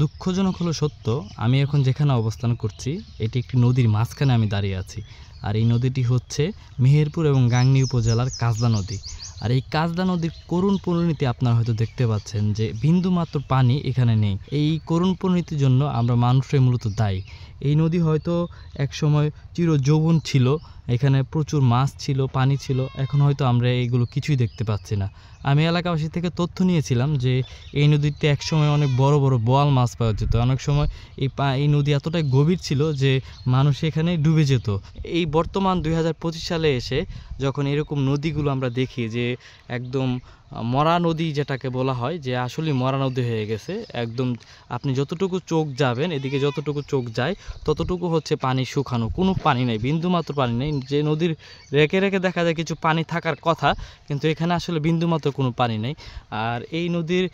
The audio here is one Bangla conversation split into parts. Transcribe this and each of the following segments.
দুঃখজনক হলো সত্য, আমি এখন যেখানে অবস্থান করছি এটি একটি নদীর মাঝখানে আমি দাঁড়িয়ে আছি। আর এই নদীটি হচ্ছে মেহেরপুর এবং গাংনী উপজেলার কাজলা নদী। আর এই কাজলা নদীর করুণ পরিণতি আপনারা হয়তো দেখতে পাচ্ছেন যে বিন্দুমাত্র পানি এখানে নেই। এই করুণ পরিণতির জন্য আমরা মানুষরাই মূলত দায়ী। এই নদী হয়তো একসময় চির যৌবন ছিল, এখানে প্রচুর মাছ ছিল, পানি ছিল, এখন হয়তো আমরা এইগুলো কিছুই দেখতে পাচ্ছি না। আমি এলাকাবাসী থেকে তথ্য নিয়েছিলাম যে এই নদীতে একসময় অনেক বড় বড় বোয়াল মাছ পাওয়া যেত। অনেক সময় এই নদী এতটাই গভীর ছিল যে মানুষ এখানে ডুবে যেত। এই বর্তমান 2025 সালে এসে যখন এরকম নদীগুলো আমরা দেখি যে একদম মরা নদী যেটাকে বলা হয়, যে আসলে মরা নদী হয়ে গেছে, একদম আপনি যতটুকু চোখ যাবেন, এদিকে যতটুকু চোখ যায় ততটুকু হচ্ছে পানি শুকানো, কোনো পানি নেই, বিন্দুমাত্র পানি নেই। যে নদীর রেখে রেখে দেখা যায় কিছু পানি থাকার কথা, কিন্তু এখানে আসলে বিন্দুমাত্র কোনো পানি নেই। আর এই নদীর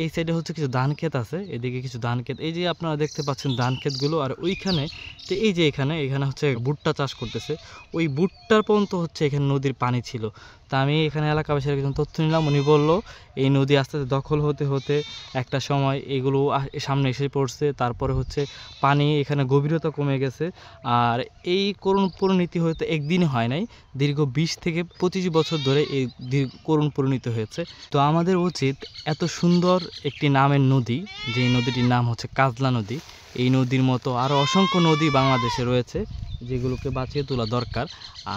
এই সাইডে হচ্ছে কিছু ধান ক্ষেত আছে, এদিকে কিছু ধান ক্ষেত, এই যে আপনারা দেখতে পাচ্ছেন ধান ক্ষেতগুলো। আর ওইখানে তো এই যে এখানে হচ্ছে ভুট্টা চাষ করতেছে, ওই ভুট্টার পর্যন্ত হচ্ছে এখানে নদীর পানি ছিল। তা আমি এখানে এলাকাবাসীর একজন তথ্য নিলাম, উনি বললো এই নদী আস্তে আস্তে দখল হতে হতে একটা সময় এগুলো সামনে এসে পড়ছে, তারপরে হচ্ছে পানি এখানে গভীরতা কমে গেছে। আর এই করুণ পরিণতি হয়তো একদিনে হয় নাই, দীর্ঘ 20 থেকে 25 বছর ধরে এই করুণ পরিণতি হয়েছে। তো আমাদের উচিত এত সুন্দর একটি নামের নদী, যে নদীটির নাম হচ্ছে কাজলা নদী, এই নদীর মতো আরও অসংখ্য নদী বাংলাদেশে রয়েছে যেগুলোকে বাঁচিয়ে তোলা দরকার।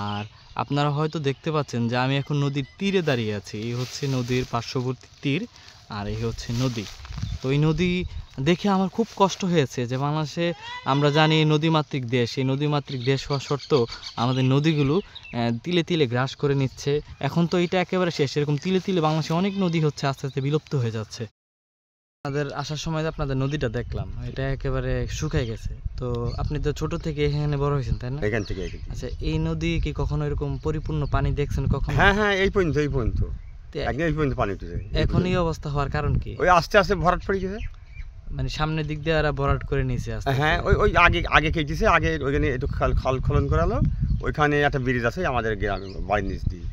আর আপনারা হয়তো দেখতে পাচ্ছেন যে আমি এখন নদীর তীরে দাঁড়িয়ে আছি, এই হচ্ছে নদীর পার্শ্ববর্তী তীর, আর এই হচ্ছে নদী। তো এই নদী দেখে আমার খুব কষ্ট হয়েছে যে বাংলাদেশে আমরা জানি নদীমাতৃক দেশ, এই নদীমাতৃক দেশ হওয়া সত্ত্বেও আমাদের নদীগুলো তিলে তিলে গ্রাস করে নিচ্ছে। এখন তো এটা একেবারে শেষ, এরকম তিলে তিলে বাংলাদেশে অনেক নদী হচ্ছে আস্তে আস্তে বিলুপ্ত হয়ে যাচ্ছে। আপনাদের আসার সময় আপনাদের নদীটা দেখলাম, এটা একেবারে শুকিয়ে গেছে। তো আপনি তো ছোট থেকে এখানে বড় হয়েছেন, তাই না? এখান থেকে। আচ্ছা, এই নদী কি কখনো এরকম পরিপূর্ণ পানি দেখছেন কখনো? হ্যাঁ হ্যাঁ, এই পর্যন্ত একদম এই পর্যন্ত পানি উঠেছে। এখন এই অবস্থা হওয়ার কারণ কি? ওই আস্তে আস্তে ভরাট পড়ে গেছে, মানে সামনের দিক দিয়ে এরা ভরাট করে নিয়েছে আস্তে আস্তে। হ্যাঁ, ওই আগে কেটেছে, আগে ওইখানে একটু খাল খনন করালো, ওইখানে একটা ব্রিজ আছে আমাদের গ্রামে বাড়ির নিচ দিয়ে।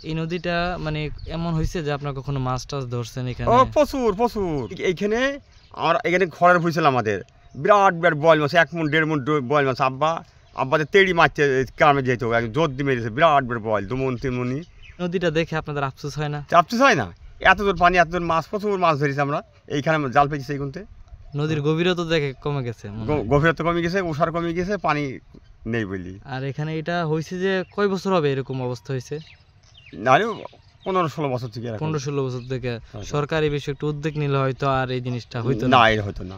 এই নদীটা মানে এমন হয়েছে যে আপনার কখনো মাছ টাছ ধরছেন এখানে? ও প্রচুর প্রচুর। এইখানে আমরা এখানে খড়ের ভুইছিল আমাদের, বিরাট বিরাট বয়েল মাছ, 1 মণ 1.5 মণ বয়েল মাছ। আব্বাদের তেড়ি মারছে গ্রামে যেত, জোর দিয়ে মেরেছে, বিরাট বিরাট বয়েল, 2 মণ 3 মণি। নদীটা দেখে আপনাদের আফসোস হয় না? আফসোস হয় না, এত দূর পানি, এত দূর মাছ, প্রচুর মাছ ধরেছি আমরা। এইখানে জাল পেয়েছি এইগুনতে। নদীর গভীরতা দেখে কমে গেছে, গভীরতা কমে গেছে, ওষার কমে গেছে, পানি নেই বলি। আর এখানে এটা হয়েছে যে কয় বছর হবে এরকম অবস্থা হয়েছে? না, 15-16 বছর থেকে। 15-16 বছর থেকে। সরকার এই বিষয়ে একটু উদ্যোগ নিলে হয়তো আর এই জিনিসটা হইতো না, এর হয়তো না।